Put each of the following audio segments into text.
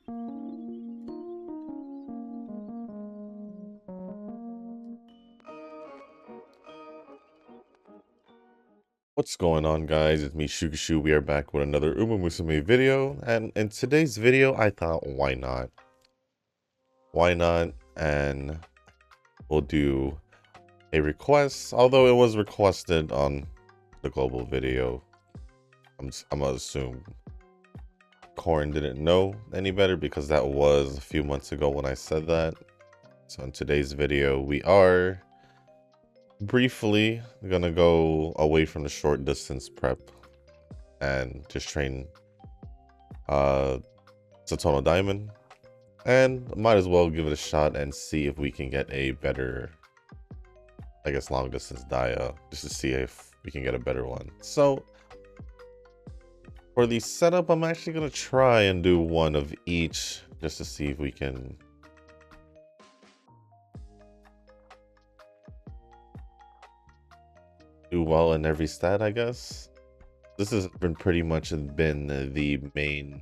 What's going on, guys? It's me, Shukashu. We are back with another umamusume video, and in today's video I thought, why not? Why not? And we'll do a request, although it was requested on the global video. I'm gonna assume Corn didn't know any better because that was a few months ago when I said that. So in today's video we are briefly gonna go away from the short distance prep and just train Satono Diamond, and might as well give it a shot and see if we can get a better, I guess, long distance dia, just to see if we can get a better one. So for the setup, I'm actually gonna try and do one of each just to see if we can do well in every stat, I guess. This has been pretty much been the main,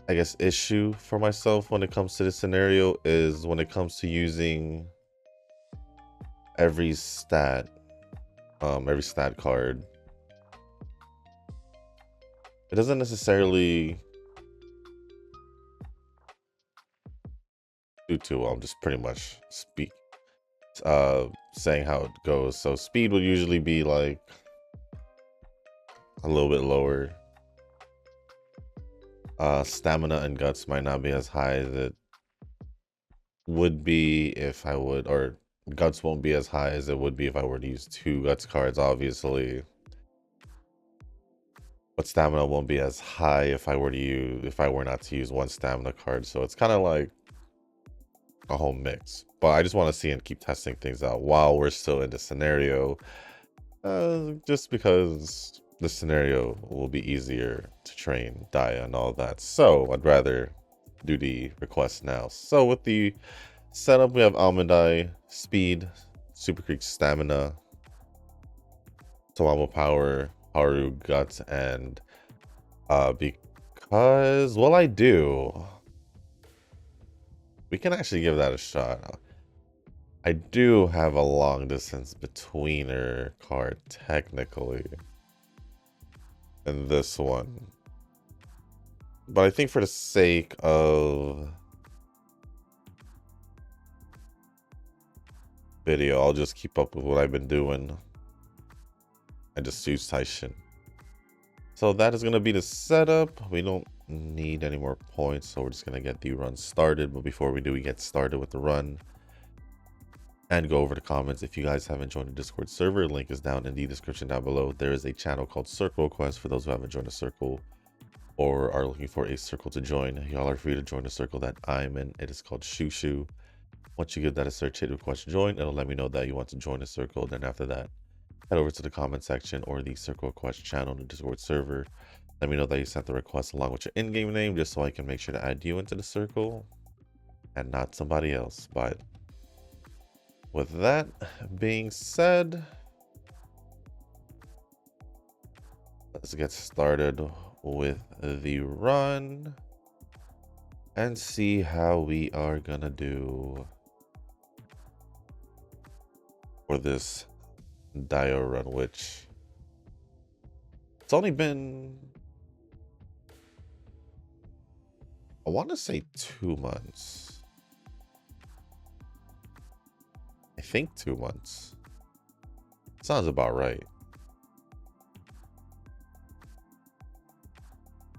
I guess, issue for myself when it comes to this scenario, is when it comes to using every stat card. It doesn't necessarily do too well. I'm just pretty much saying how it goes. So speed would usually be like a little bit lower. Stamina and guts might not be as high as it would be if I would, or guts won't be as high as it would be if I were to use 2 guts cards, obviously. But stamina won't be as high if I were not to use 1 stamina card. So it's kind of like a whole mix. But I just want to see and keep testing things out while we're still in the scenario, just because the scenario will be easier to train dia and all that. So I'd rather do the request now. So with the setup, we have almond eye, speed, super creek stamina, Tawamo power, Haru guts, and because, well, I do, we can actually give that a shot. I do have a long distance betweener card technically in this one, but I think for the sake of video, I'll just keep up with what I've been doing and just use Taishin. So that is going to be the setup. We don't need any more points, so we're just going to get the run started. But before we do, we get started with the run and go over the comments. If you guys haven't joined the Discord server, link is down in the description down below. There is a channel called Circle Quest for those who haven't joined a circle or are looking for a circle to join. Y'all are free to join the circle that I'm in. It is called Shushu. Once you give that a search, hit request join. It'll let me know that you want to join the circle. Then after that, head over to the comment section or the Circle Request channel in the Discord server. Let me know that you sent the request along with your in-game name, just so I can make sure to add you into the circle and not somebody else. But with that being said, let's get started with the run and see how we are gonna do for this dia run, which it's only been, I want to say 2 months. I think 2 months. Sounds about right.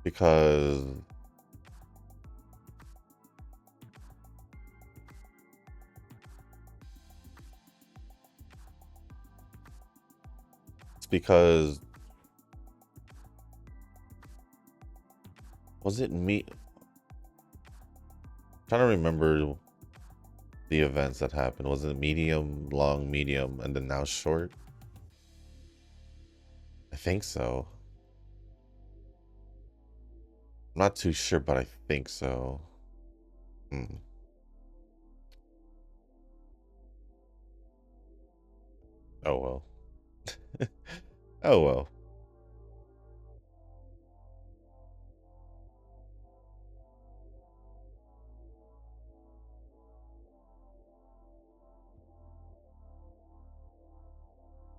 Because was it me? I'm trying to remember the events that happened. Was it medium, long, medium, and then now short? I think so. I'm not too sure, but I think so. Oh well. Oh well.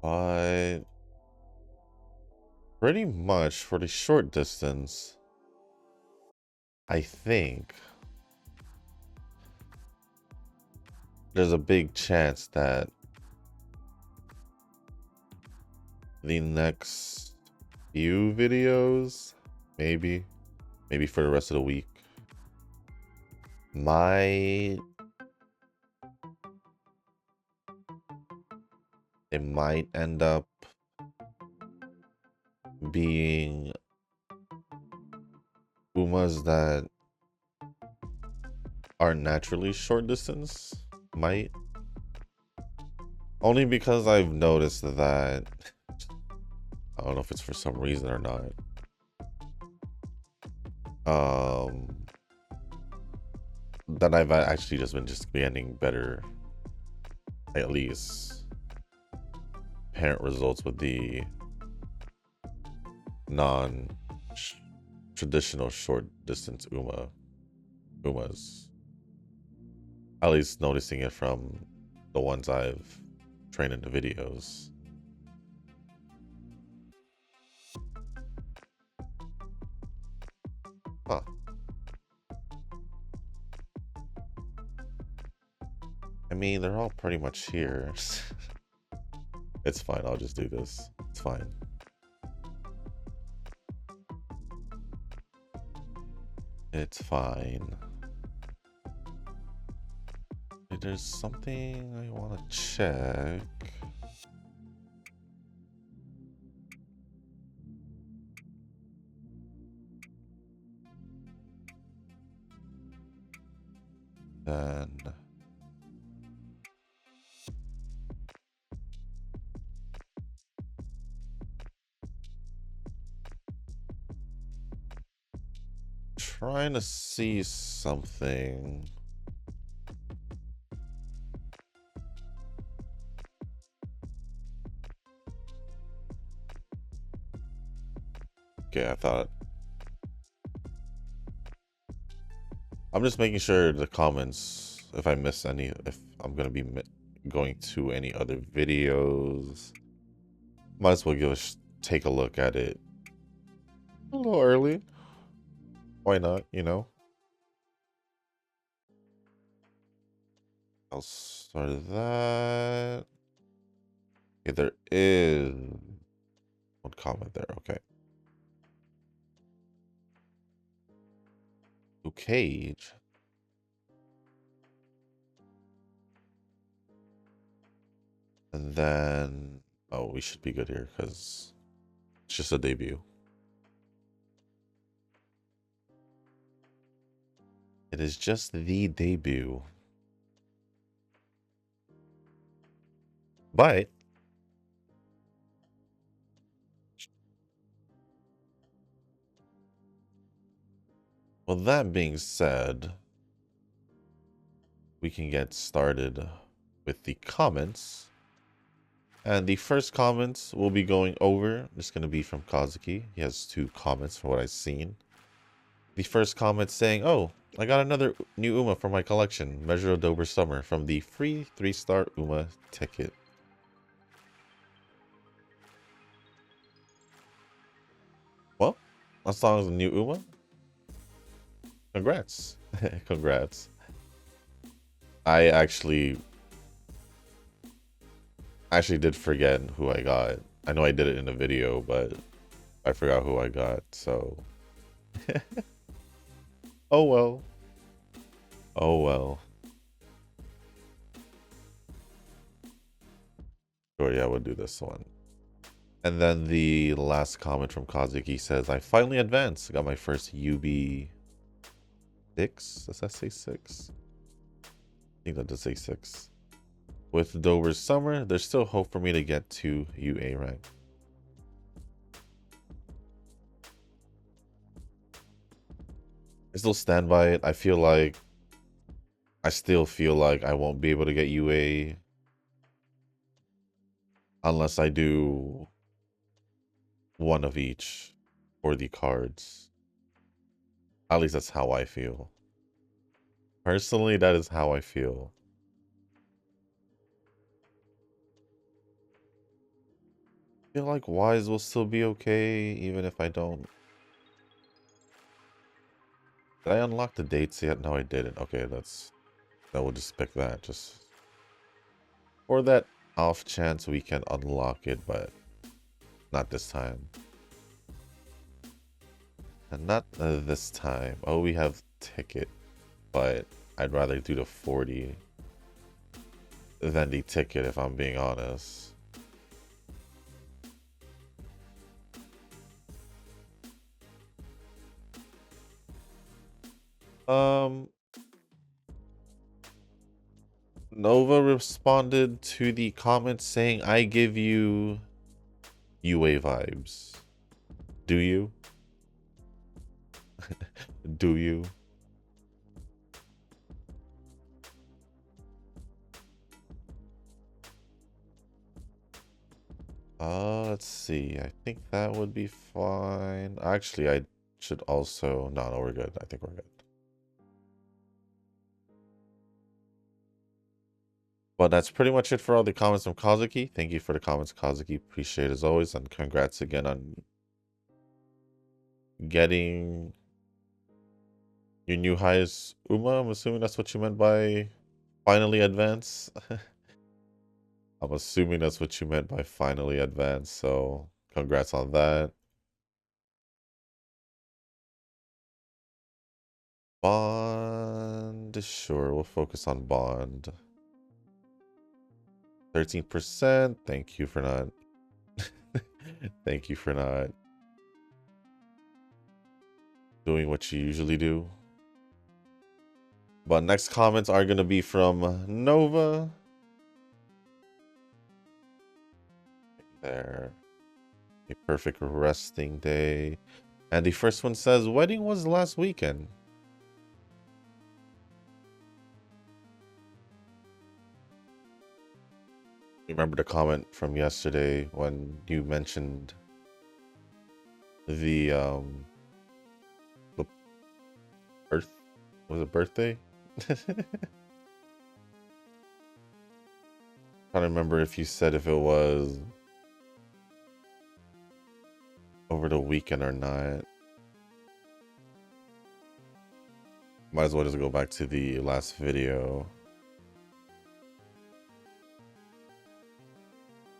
But pretty much for the short distance, I think there's a big chance that the next few videos, maybe for the rest of the week, it might end up being umas that are naturally short distance. Might. Only because I've noticed that, I don't know if it's for some reason or not, that I've actually just been getting better, at least parent results with the non-traditional short distance umas. At least noticing it from the ones I've trained in the videos. Huh. I mean, they're all pretty much here. It's fine, I'll just do this. It's fine. It's fine. There's something I want to check. Then trying to see something. Okay, I thought. I'm just making sure the comments, if I miss any, if I'm gonna be going to any other videos, might as well take a look at it a little early. Why not, you know? I'll start that. Okay, there is one comment there, okay. Cage. And then, oh, we should be good here because it's just a debut. It is just the debut. But well, that being said, we can get started with the comments. And the first comments we'll be going over is going to be from Kazuki. He has 2 comments from what I've seen. The first comment saying, oh, I got another new Uma for my collection, Mejiro Dober Summer, from the free 3-star Uma ticket. Well, as long as a new Uma, congrats. Congrats. I actually did forget who I got. I know I did it in a video, but I forgot who I got, so. Oh well. Oh well. Sure, yeah, we'll do this one. And then the last comment from Kazuki says, I finally advanced. I got my first UB 6. Does that say 6? I think that does say 6. With Dober's Summer, there's still hope for me to get to UA rank. I still stand by it. I still feel like I won't be able to get UA unless I do one of each for the cards. At least that's how I feel. Personally, that is how I feel. feel like Wise will still be okay, even if I don't. Did I unlock the dates yet? No, I didn't. Okay, we'll just pick that. Just for that off chance we can unlock it, but not this time. And not this time. Oh, we have ticket, but I'd rather do the 40 than the ticket if I'm being honest. Nova responded to the comment saying, I give you UA vibes. Do you? Do you? Let's see. I think that would be fine. Actually, I should also... No, we're good. I think we're good. But that's pretty much it for all the comments from Kazuki. Thank you for the comments, Kazuki. Appreciate it as always. And congrats again on getting your new highest Uma. I'm assuming that's what you meant by finally advance. I'm assuming that's what you meant by finally advance. So congrats on that. Bond. Sure, we'll focus on Bond. 13%. Thank you for not. Thank you for not doing what you usually do. But next comments are going to be from Nova. There. A perfect resting day. And the first one says, wedding was last weekend. Remember the comment from yesterday when you mentioned the birth, was it birthday? Trying to remember if you said if it was over the weekend or not. Might as well just go back to the last video.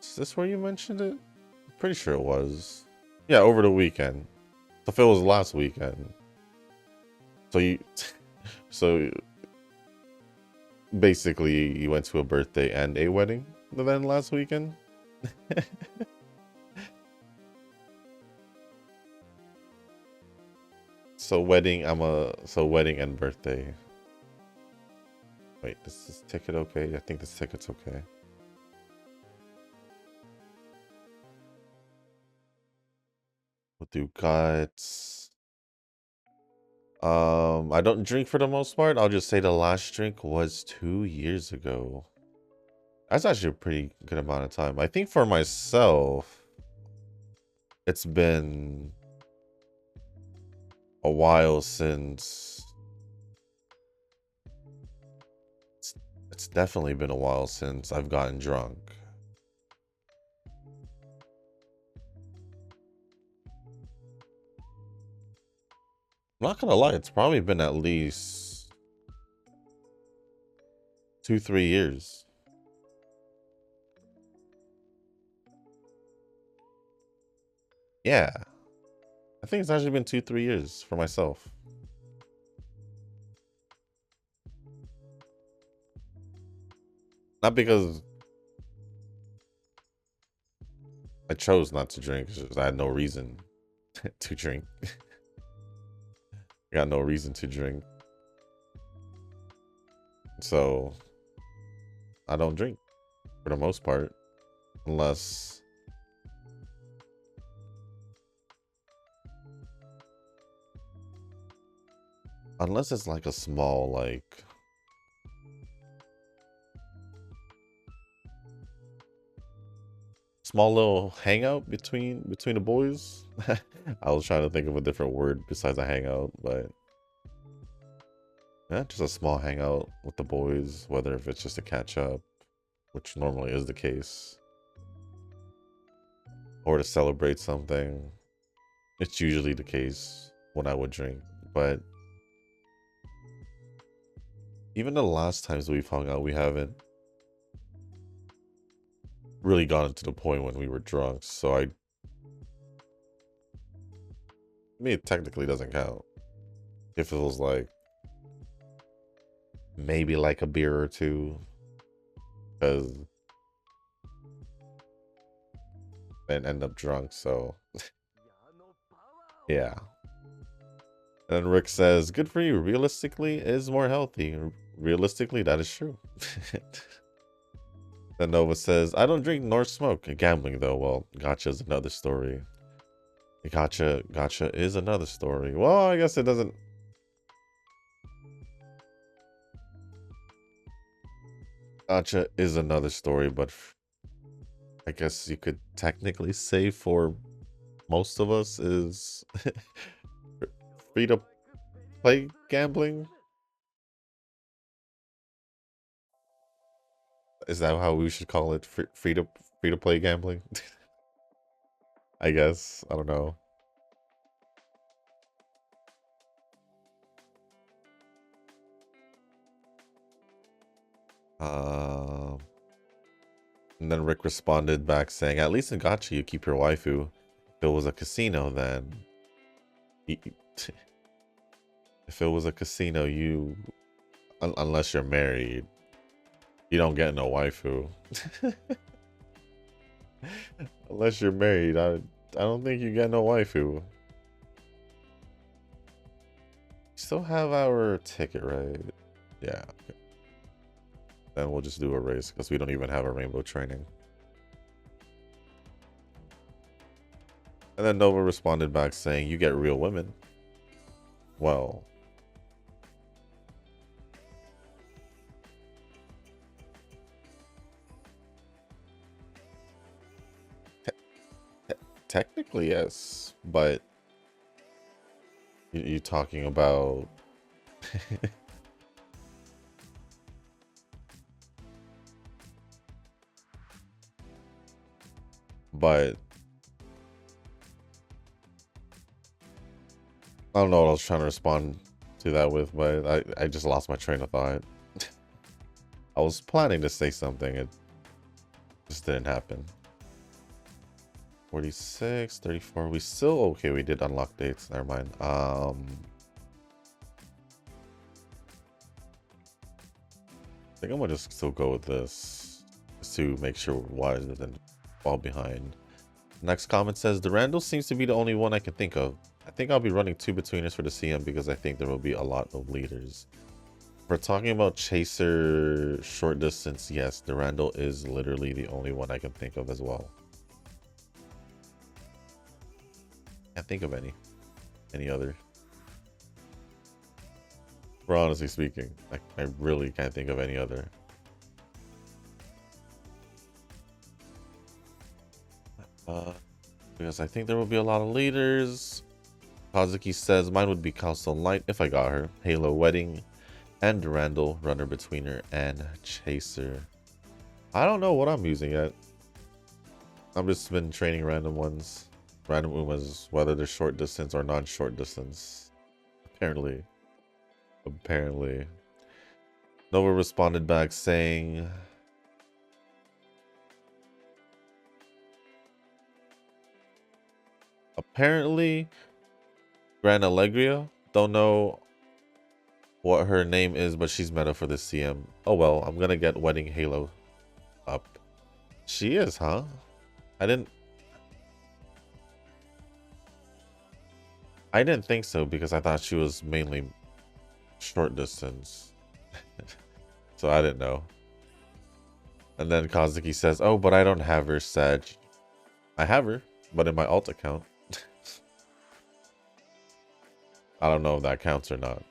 Is this where you mentioned it? I'm pretty sure it was. Yeah, over the weekend. So if it was last weekend. So basically you went to a birthday and a wedding then last weekend? So wedding and birthday. Wait, is this ticket okay? I think this ticket's okay. We'll do guts. I don't drink for the most part. I'll just say the last drink was 2 years ago. That's actually a pretty good amount of time. I think for myself, it's been a while since... It's definitely been a while since I've gotten drunk. I'm not gonna lie, it's probably been at least 2-3 years. Yeah. I think it's actually been 2-3 years for myself. Not because I chose not to drink, it's just I had no reason to drink. I got no reason to drink. So I don't drink for the most part. Unless it's like a small little hangout between the boys. I was trying to think of a different word besides a hangout, but yeah, just a small hangout with the boys, whether if it's just a catch up, which normally is the case. or to celebrate something. It's usually the case when I would drink, but even the last times we've hung out, we haven't really gotten to the point when we were drunk. So I mean, it technically doesn't count. If it was like maybe like a beer or two, because and end up drunk. So yeah. And Rick says, "Good for you. Realistically, it is more healthy. Realistically, that is true." Then Nova says, "I don't drink nor smoke. Gambling though, well, gotcha is another story." Gotcha is another story. Well, I guess it doesn't. Gotcha is another story, but I guess you could technically say for most of us is free to play gambling. Is that how we should call it? Free to play gambling? I guess. I don't know. And then Rick responded back saying, "At least in Gacha you keep your waifu. If it was a casino, then if it was a casino, you unless you're married, you don't get no waifu. Unless you're married, I don't think you get no waifu." Still have our ticket, right? Yeah. Okay. Then we'll just do a race because we don't even have a rainbow training. And then Nova responded back saying, "You get real women." Well, technically yes, but you talking about but I don't know what I was trying to respond to that with, but I just lost my train of thought. I was planning to say something, it just didn't happen. 46, 34, we still okay, we did unlock dates, never mind. I think I'm gonna just still go with this just to make sure why doesn't fall behind. Next comment says, "Durandal seems to be the only one I can think of. I think I'll be running 2 betweeners for the CM because I think there will be a lot of leaders." If we're talking about chaser short distance, yes, Durandal is literally the only one I can think of as well. Can't think of any other. For honestly speaking, I really can't think of any other. Because I think there will be a lot of leaders. Kazuki says, "Mine would be Cowstone Light if I got her. Halo Wedding and Durandal, Runner Betweener, and Chaser." I don't know what I'm using yet. I've just been training random ones. Random Umas, whether they're short distance or non-short distance. Apparently. Nova responded back saying, apparently Grand Allegria. Don't know what her name is, but she's meta for the CM. Oh well, I'm gonna get Wedding Halo up. She is, huh? I didn't think so because I thought she was mainly short distance. So I didn't know. And then Kazuki says, "Oh, but I don't have her, Sag." I have her, but in my alt account. I don't know if that counts or not.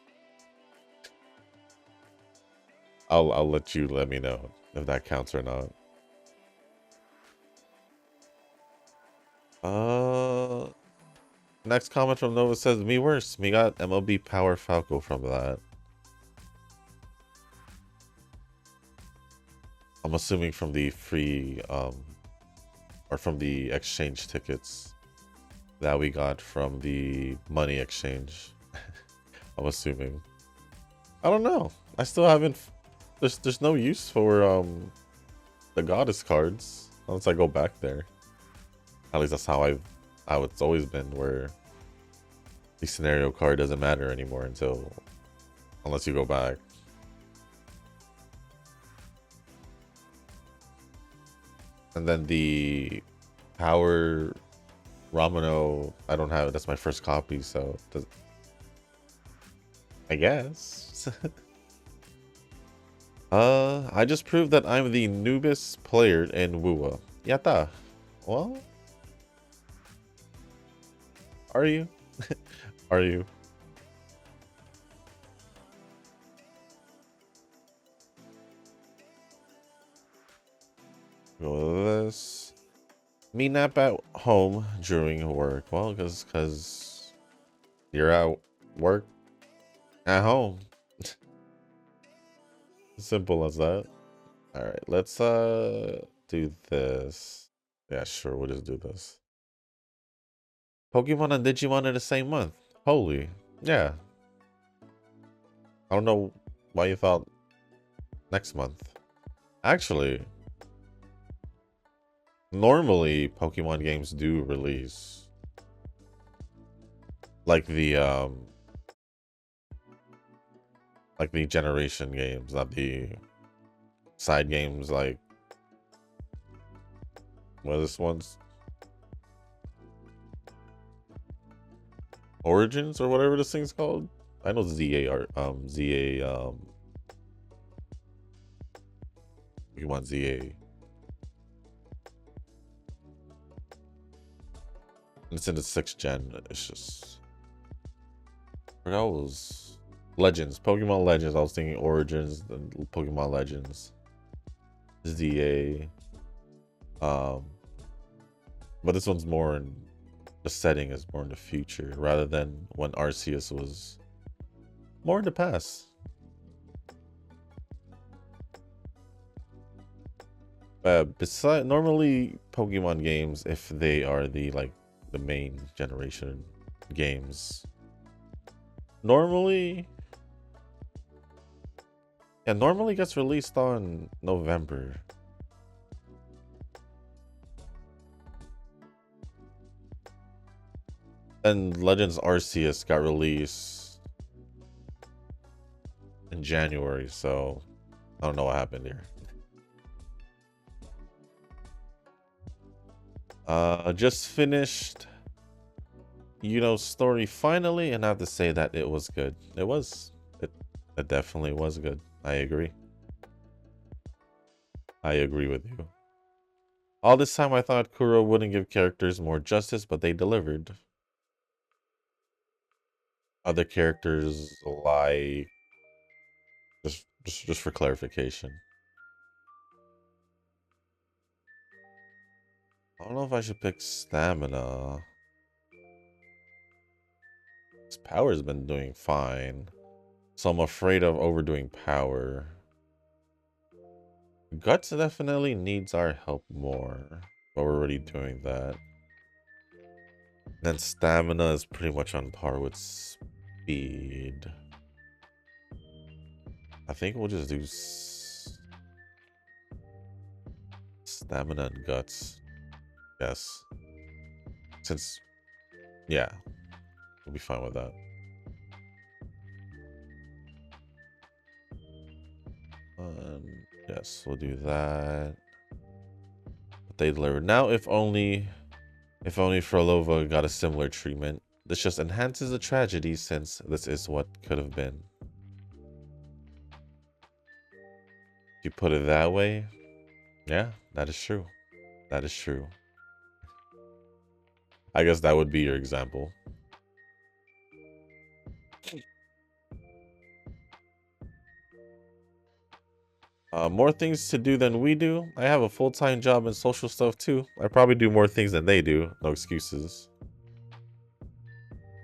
I'll let you let me know if that counts or not. Next comment from Nova says, "Me worse. Me got MLB Power Falco from that." I'm assuming from the free or from the exchange tickets that we got from the money exchange. I'm assuming. I don't know. I still haven't. There's no use for the goddess cards unless I go back there. At least that's how it's always been, where the scenario card doesn't matter anymore unless you go back. And then the power Ramino, I don't have it. That's my first copy, so I guess. I just proved that I'm the noobest player in Wua. Yatta. Well, are you? Are you? Go with this. Me nap at home during work. Well, because you're at work at home. Simple as that. All right, let's do this. Yeah, sure, we'll just do this. Pokemon and Digimon in the same month. Holy, yeah. I don't know why you thought next month. Actually, normally Pokemon games do release like the generation games, not the side games like what this one's Origins or whatever this thing's called. I know ZA Pokemon ZA. It's in the 6th gen. It's just I forgot what was Legends, Pokemon Legends. I was thinking Origins, then Pokemon Legends, ZA. But this one's more in the setting is more in the future rather than when Arceus was more in the past. Besides, normally Pokemon games, if they are the main generation games, normally gets released on November. And Legends Arceus got released in January, so I don't know what happened here. Just finished story finally, and I have to say that it was good. It definitely was good. I agree. I agree with you. All this time I thought Kuro wouldn't give characters more justice, but they delivered. Other characters like just for clarification. I don't know if I should pick stamina. His power's been doing fine. So I'm afraid of overdoing power. Guts definitely needs our help more. But we're already doing that. Then stamina is pretty much on par with speed. I think we'll just do stamina and guts. Yes. Since, yeah, we'll be fine with that. Yes, we'll do that. But they delivered. Now, if only Frolova got a similar treatment. This just enhances the tragedy since this is what could have been. If you put it that way, yeah, that is true. That is true. I guess that would be your example. More things to do than we do. I have a full-time job and social stuff too. I probably do more things than they do. No excuses.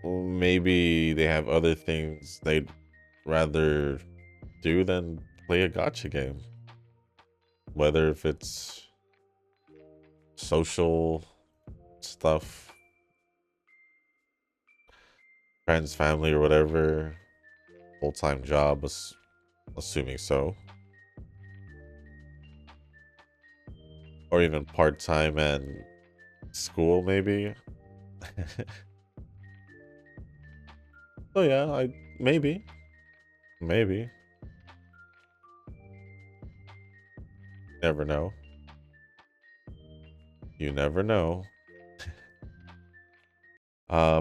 Well, maybe they have other things they'd rather do than play a gacha game. Whether if it's social stuff, friends, family, or whatever. Full-time job, assuming so. Or even part-time and school, maybe. So yeah, maybe. Never know. You never know.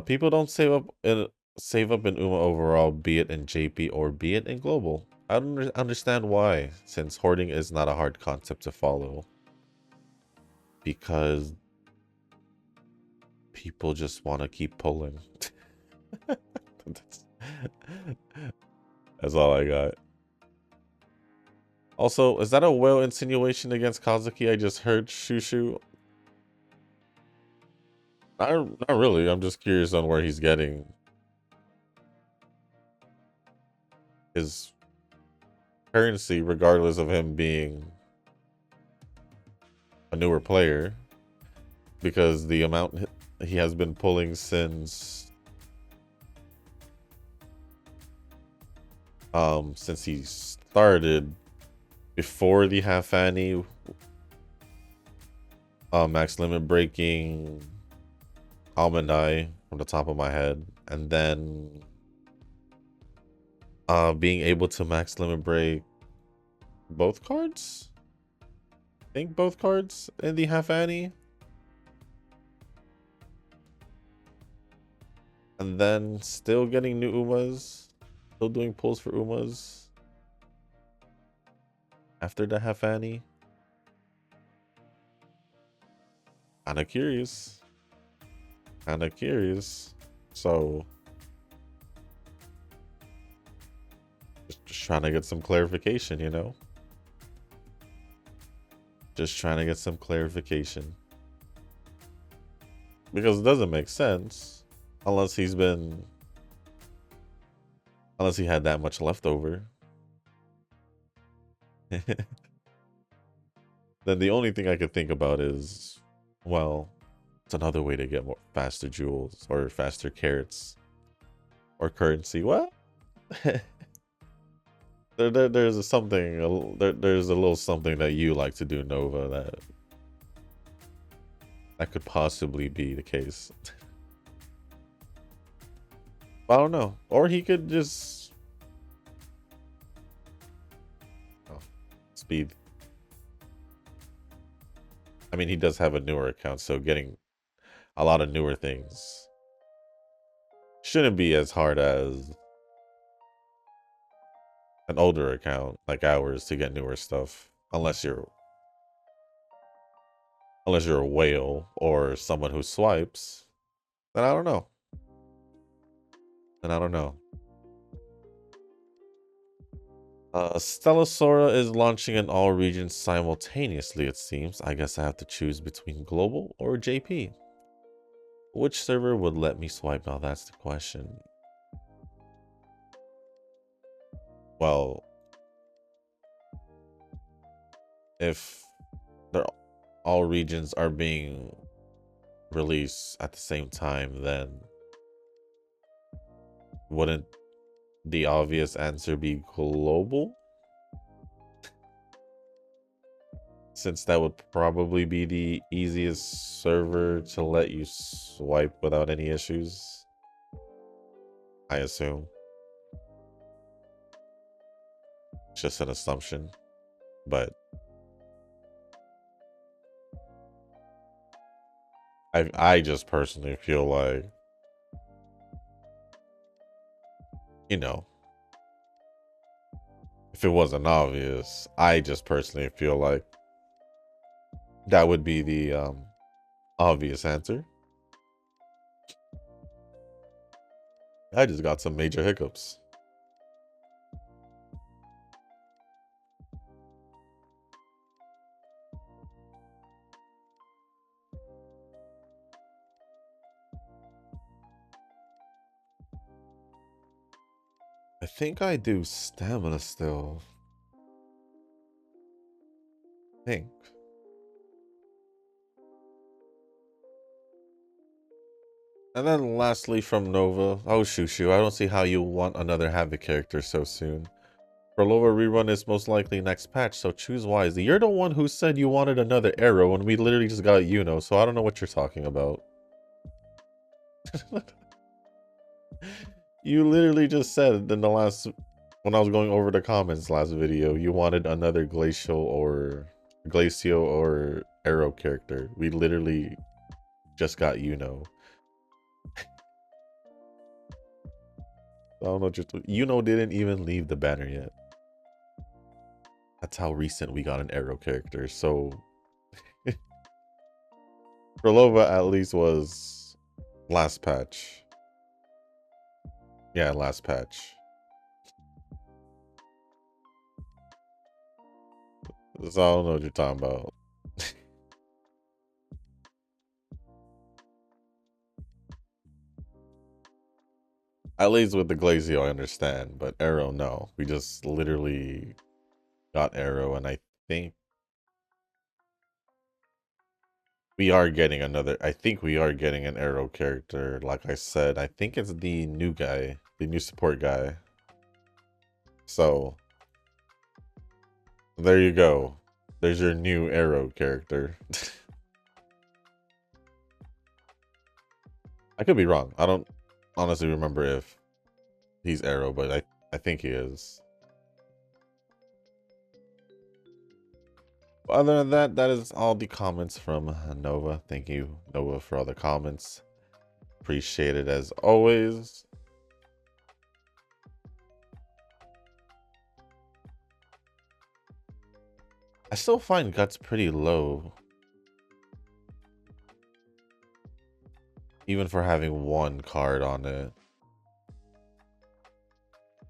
People don't save up in UMA overall, be it in JP or be it in global. I don't understand why, since hoarding is not a hard concept to follow. Because people just want to keep pulling. That's all I got. Also, is that a whale insinuation against Kazuki? I just heard Shushu. Not really. I'm just curious on where he's getting his currency, regardless of him being a newer player, because the amount he has been pulling since he started before the half annie, max limit breaking Almondai from the top of my head, and then being able to max limit break both cards. I think both cards in the half annie, and then still getting new Umas, still doing pulls for Umas after the half annie. Kinda curious. So just trying to get some clarification, you know? Just trying to get some clarification. Because it doesn't make sense unless he had that much left over. Then the only thing I could think about is, well, it's another way to get more faster jewels or faster carrots or currency. What? There's a little something that you like to do, Nova, that could possibly be the case. I don't know. Or he could just speed. I mean, he does have a newer account, so getting a lot of newer things shouldn't be as hard as an older account like ours to get newer stuff, unless you're a whale or someone who swipes. Then I don't know. Stellasora is launching in all regions simultaneously, it seems. I guess I have to choose between global or JP. Which server would let me swipe? Now that's the question. Well, if all regions are being released at the same time, then wouldn't the obvious answer be global? Since that would probably be the easiest server to let you swipe without any issues, I assume. It's just an assumption, but I just personally feel like, you know, if it wasn't obvious, I just personally feel like that would be the obvious answer. I just got some major hiccups. I think I do stamina still. I think. And then lastly from Nova, oh Shushu, I don't see how you want another Havoc character so soon. For Nova rerun is most likely next patch, so choose wisely. You're the one who said you wanted another Arrow and we literally just got Yuno, so I don't know what you're talking about. You literally just said in the last, when I was going over the comments last video, you wanted another Glacial or Arrow character. We literally just got Yuno. I don't know, just Yuno didn't even leave the banner yet. That's how recent we got an Arrow character. So Krolova at least was last patch. Yeah, last patch. So I don't know what you're talking about. At least with the Glacio, I understand, but Arrow, no. We just literally got Arrow, and I think we are getting another. I think we are getting an Arrow character. Like I said, I think it's the new guy, the new support guy. So there you go. There's your new Arrow character. I could be wrong. I don't honestly remember if he's Arrow, but I think he is. Other than that, that is all the comments from Nova. Thank you, Nova, for all the comments. Appreciate it as always. I still find Guts pretty low. Even for having one card on it.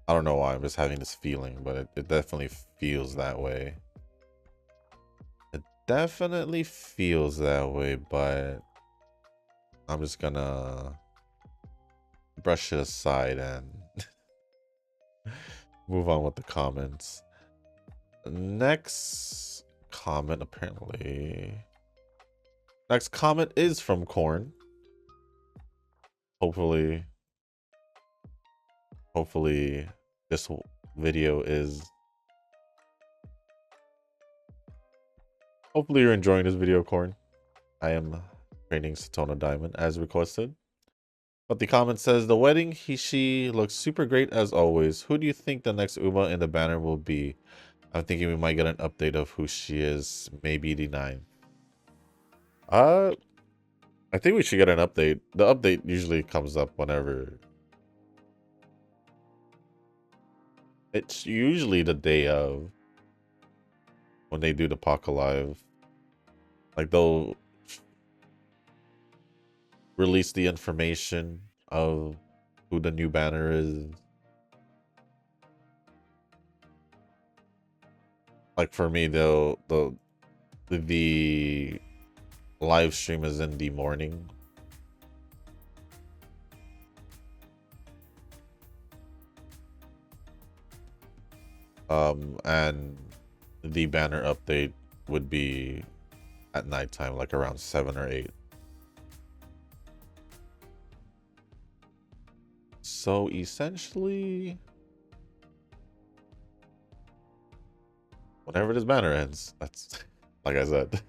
I don't know why, I'm just having this feeling, but it definitely feels that way. It definitely feels that way, but I'm just gonna brush it aside and move on with the comments. Next comment, apparently. Next comment is from Corn. Hopefully this video is... Hopefully you're enjoying this video, Corn. I am training Satono Diamond as requested. But the comment says, the wedding, she looks super great as always. Who do you think the next Uma in the banner will be? I'm thinking we might get an update of who she is, maybe the 9th. I think we should get an update. The update usually comes up whenever. It's usually the day of, when they do the Poca Live. Like, they'll release the information of who the new banner is. Like, for me, the live stream is in the morning. And the banner update would be at nighttime, like around 7 or 8. So essentially, whenever this banner ends, that's like I said.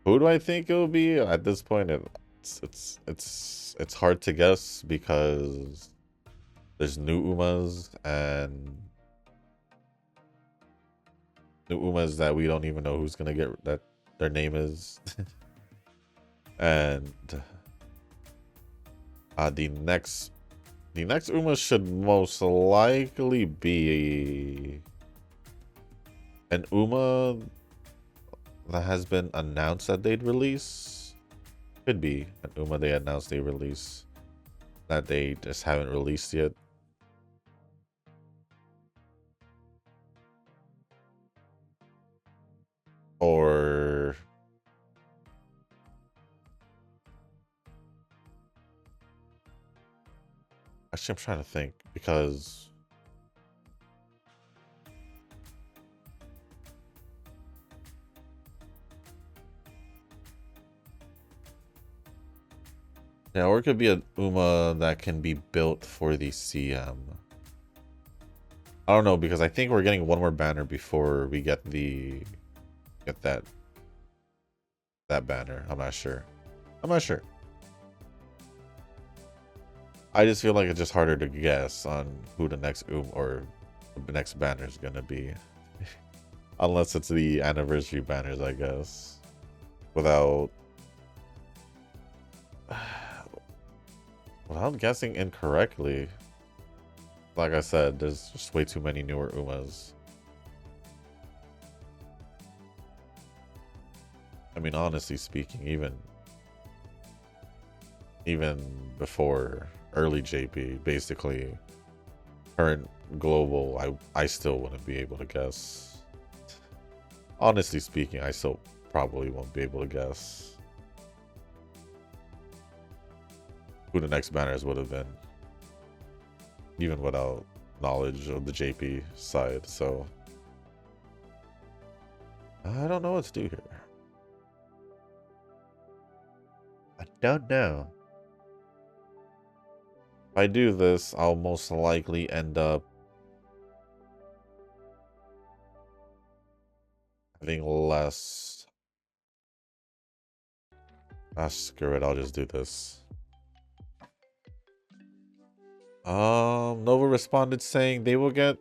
Who do I think it will be? At this point, it's hard to guess because there's new Umas and new Umas that we don't even know who's gonna get that their name is. And the next Uma should most likely be an Uma that has been announced that they'd release. Could be an Uma they announced they release that they just haven't released yet. Or actually, I'm trying to think because Yeah, or it could be a Uma that can be built for the CM. I don't know, because I think we're getting one more banner before we get that banner. I'm not sure. I'm not sure. I just feel like it's just harder to guess on who the next or the next banner is gonna be. Unless it's the anniversary banners, I guess. Without guessing incorrectly. Like I said, there's just way too many newer Umas. I mean, honestly speaking, even before early JP, basically current global, I still wouldn't be able to guess. Honestly speaking, I still probably won't be able to guess who the next banners would have been, even without knowledge of the JP side. So I don't know what to do here. I don't know. If I do this, I'll most likely end up having less. Ah, screw it. I'll just do this. Nova responded saying they will get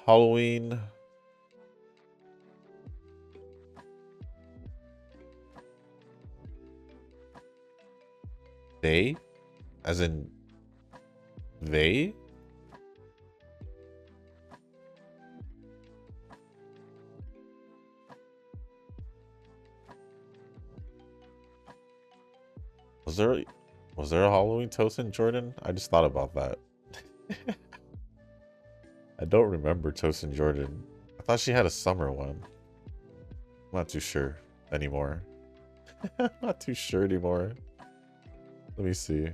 Halloween. They? As in they? Was there a Halloween toast in Jordan? I just thought about that. I don't remember Toast in Jordan. I thought she had a summer one. I'm not too sure anymore. Not too sure anymore. Let me see.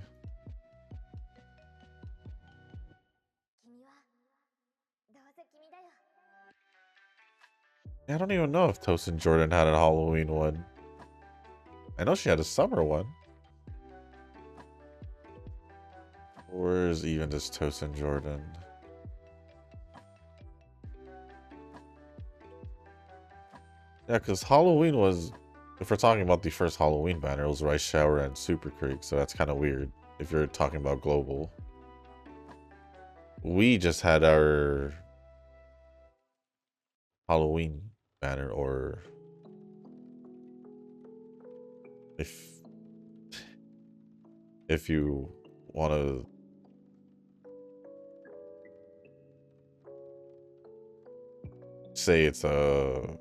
I don't even know if Toast in Jordan had a Halloween one. I know she had a summer one. Where's even this Toast in Jordan? Yeah, because Halloween was, if we're talking about the first Halloween banner, it was Rice Shower and Super Creek, so that's kind of weird if you're talking about global. We just had our Halloween banner, or if you want to say it's a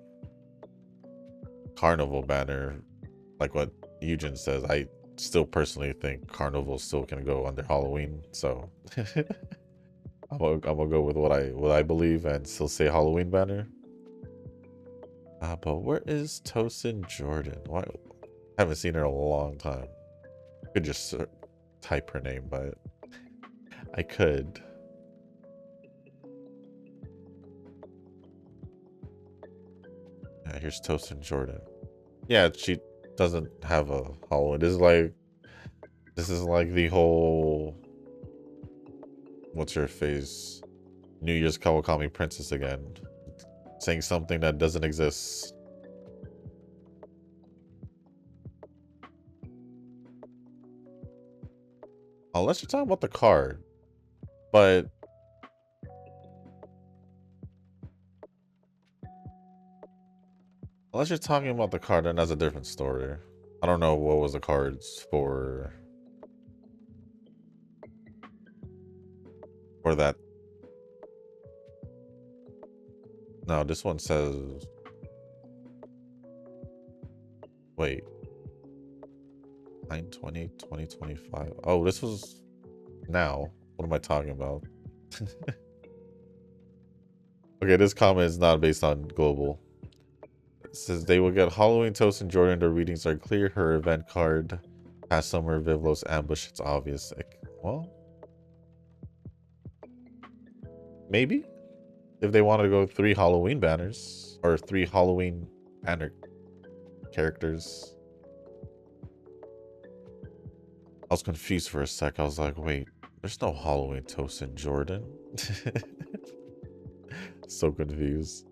carnival banner, like what Eugen says, I still personally think carnival still can go under Halloween, so I'm gonna go with what I believe and still say Halloween banner. But where is Tosin Jordan? Why haven't seen her in a long time. Could just type her name, but I could. Yeah, here's Tosin Jordan. Yeah, she doesn't have a Halloween. This is like the whole, what's her face, New Year's Kawakami Princess again, saying something that doesn't exist. Unless you're talking about the card, but unless you're talking about the card, then that's a different story. I don't know what was the cards for that. No, this one says, wait, 9/20/2025. Oh, this was now. What am I talking about? Okay, this comment is not based on global. It says they will get Halloween Toast and Jordan. The readings are clear. Her event card, past summer Vivlos ambush. It's obvious. Like, well, maybe if they wanted to go 3 Halloween banners or 3 Halloween banner characters. was confused for a sec. I was like, wait, there's no Halloween toast in Jordan. So confused.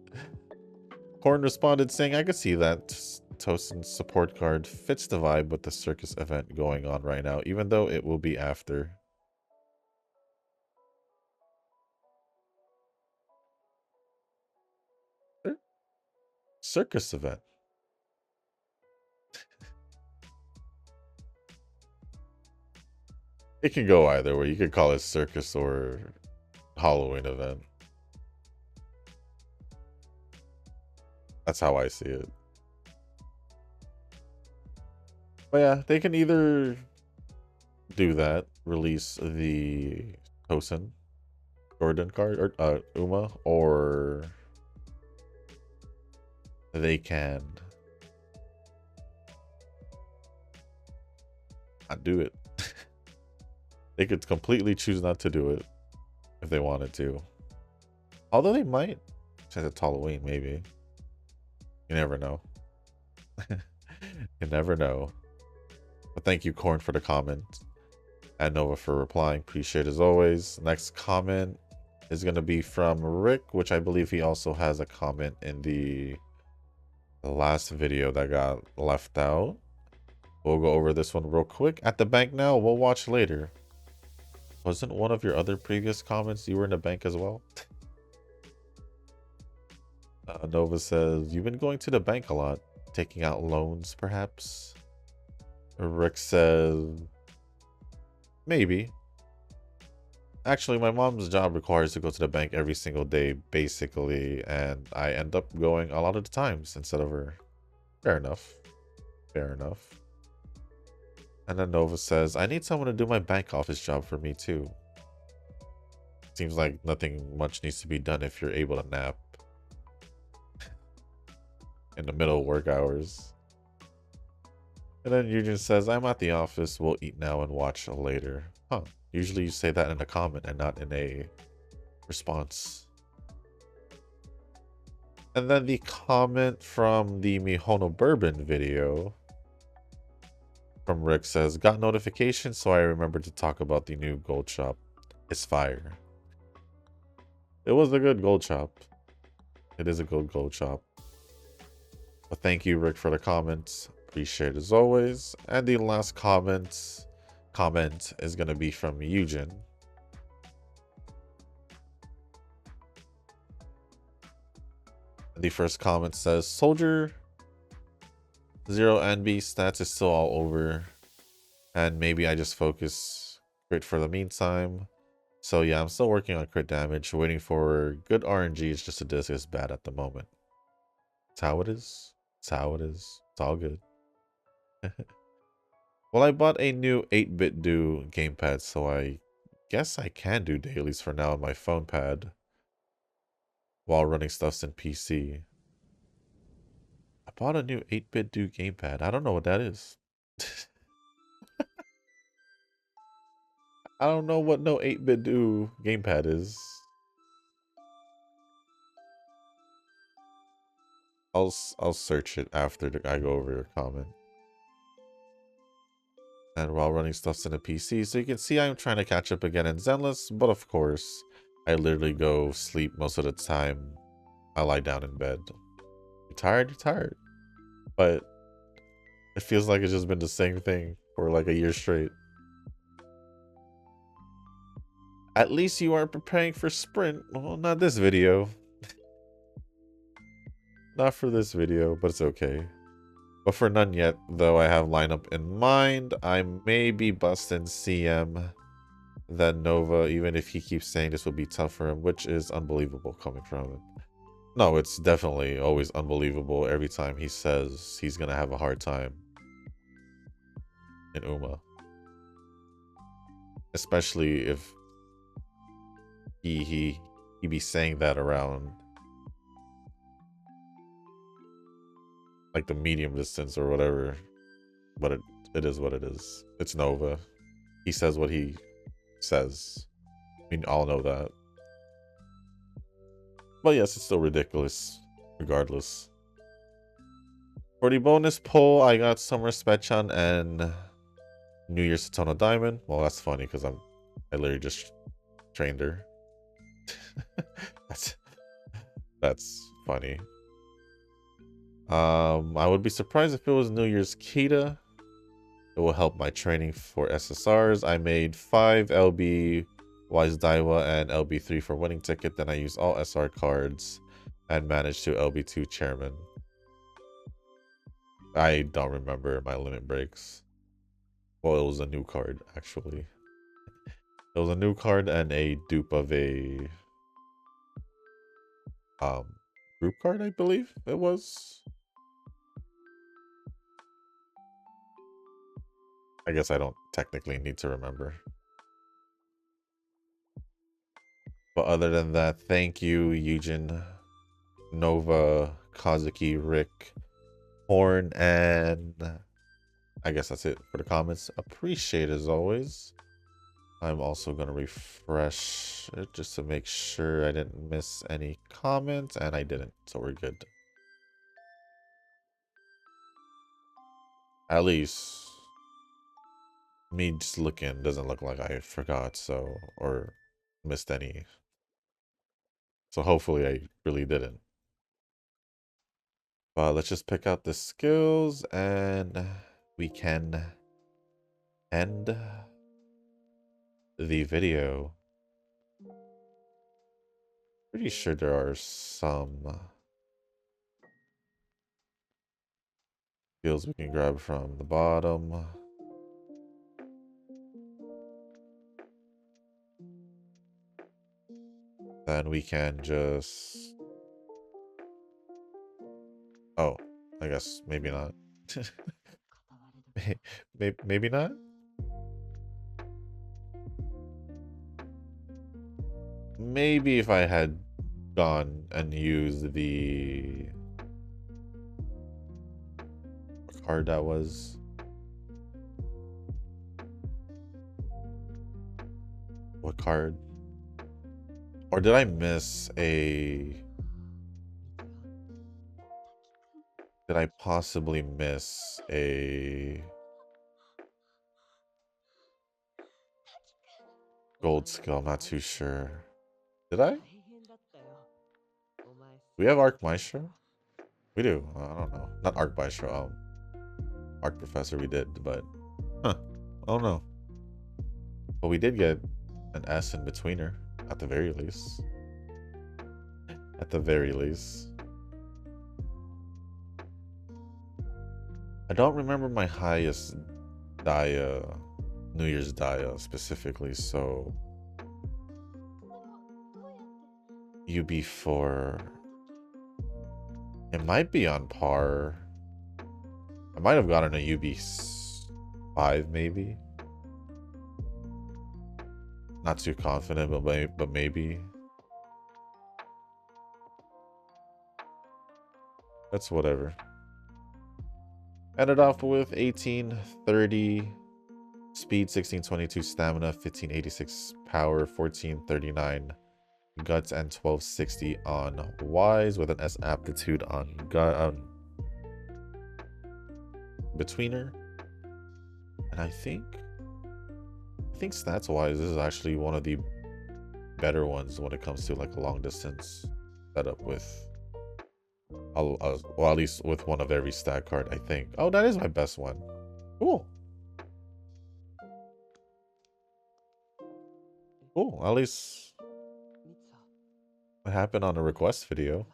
Corn responded saying, I could see that Tosin's support card fits the vibe with the circus event going on right now, even though it will be after. Circus event. It can go either way. You could call it circus or Halloween event. That's how I see it. But yeah, they can either do that, release the Tosin Jordan card, or Uma, or they can not do it. They could completely choose not to do it if they wanted to. Although they might, since it's Halloween, maybe. You never know. You never know. But thank you, Corn, for the comment. And Nova for replying. Appreciate it as always. Next comment is going to be from Rick, which I believe he also has a comment in the last video that got left out. We'll go over this one real quick. At the bank now, we'll watch later. Wasn't one of your other previous comments you were in the bank as well? Nova says, you've been going to the bank a lot. Taking out loans, perhaps? Rick says, maybe. Actually, my mom's job requires to go to the bank every single day, basically. And I end up going a lot of the times instead of her. Fair enough. Fair enough. And then Nova says, I need someone to do my bank office job for me too. Seems like nothing much needs to be done if you're able to nap in the middle of work hours. And then Eugene says, I'm at the office. We'll eat now and watch later. Huh. Usually you say that in a comment and not in a response. And then the comment from the Mihono Bourbon video from Rick says, got notification, so I remembered to talk about the new gold shop. It's fire. It was a good gold shop. It is a good gold shop. But thank you, Rick, for the comments. Appreciate it as always. And the last comment is going to be from Eugen. The first comment says, Soldier 0 NB stats is still all over. And maybe I just focus crit for the meantime. So yeah, I'm still working on crit damage. Waiting for good RNG. It's just a disc is bad at the moment. It's how it is. It's how it is. It's all good. Well, I bought a new 8-bit do gamepad, so I guess I can do dailies for now on my phone pad while running stuffs in PC. I bought a new 8-bit do gamepad. I don't know what that is. I don't know what no 8-bit do gamepad is. I'll search it after I go over your comment. And while running stuffs in a PC, so you can see I'm trying to catch up again in Zenless, but of course, I literally go sleep most of the time. I lie down in bed. You're tired? You're tired. But it feels like it's just been the same thing for like a year straight. At least you are preparing for sprint. Well, not this video. Not for this video, but it's okay. But for none yet, though I have lineup in mind, I may be busting CM than Nova, even if he keeps saying this will be tough for him, which is unbelievable coming from him. No, it's definitely always unbelievable every time he says he's going to have a hard time in Uma. Especially if he be saying that around like the medium distance or whatever, but it is what it is. It's Nova. He says what he says. I mean, all know that. But yes, it's still ridiculous regardless. For the bonus poll, I got Summer Spechan and New Year's Satono Diamond. Well, that's funny because I literally just trained her. that's that's funny. I would be surprised if it was New Year's Kita. It will help my training for SSRs. I made 5 LB Wise Daiwa and LB3 for winning ticket. Then I used all SR cards and managed to LB2 chairman. I don't remember my limit breaks. Well, it was a new card, actually. It was a new card and a dupe of a group card, I believe it was. I guess I don't technically need to remember. But other than that, thank you, Eugen, Nova, Kazuki, Rick, Horn, and I guess that's it for the comments. Appreciate as always. I'm also going to refresh it just to make sure I didn't miss any comments, and I didn't, so we're good. At least me just looking doesn't look like I forgot, so, or missed any. So hopefully I really didn't. But let's just pick out the skills and we can end the video. Pretty sure there are some skills we can grab from the bottom. Then we can just... Oh, I guess maybe not. Maybe not? Maybe if I had gone and used the card that was... What card? Or did I miss a... Did I possibly miss a gold skill? I'm not too sure. Did I? We have Arc Maestro? We do. I don't know. Not Arc Maestro. Arc Professor we did, but... Huh. I don't know. But we did get an S in betweener, at the very least. At the very least. I don't remember my highest Dia, New Year's Dia specifically, so... UB4... It might be on par. I might have gotten a UB5 maybe. Not too confident, but maybe. That's whatever. Ended off with 1830 speed, 1622 stamina, 1586 power, 1439 guts, and 1260 on wise, with an S aptitude on betweener. And I think stats wise this is actually one of the better ones when it comes to like a long distance setup with well, at least with one of every stat card, I think. Oh, that is my best one. Cool. Cool. At least it happened on a request video.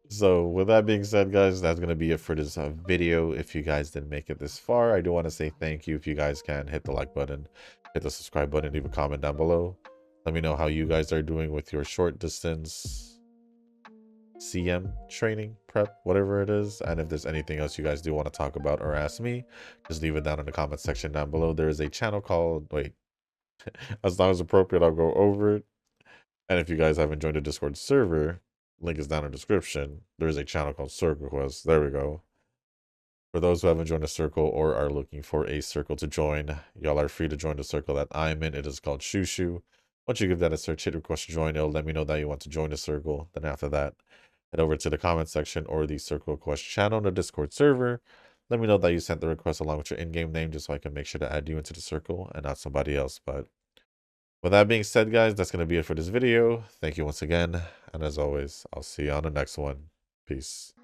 So with that being said, guys, that's going to be it for this video. If you guys didn't make it this far, I do want to say thank you. If you guys can, hit the like button, hit the subscribe button, leave a comment down below. Let me know how you guys are doing with your short distance CM training, prep, whatever it is. And if there's anything else you guys do want to talk about or ask me, just leave it down in the comment section down below. There is a channel called, wait, as long as appropriate, I'll go over it. And if you guys haven't joined the Discord server, link is down in the description. There is a channel called Circle Quest. There we go. For those who haven't joined a circle or are looking for a circle to join, y'all are free to join the circle that I'm in. It is called Shushu. Once you give that a search, hit request to join. It'll let me know that you want to join the circle. Then after that, head over to the comment section or the Circle Quest channel in the Discord server. let me know that you sent the request along with your in-game name just so I can make sure to add you into the circle and not somebody else. But with that being said, guys, that's going to be it for this video. Thank you once again. And as always, I'll see you on the next one. Peace.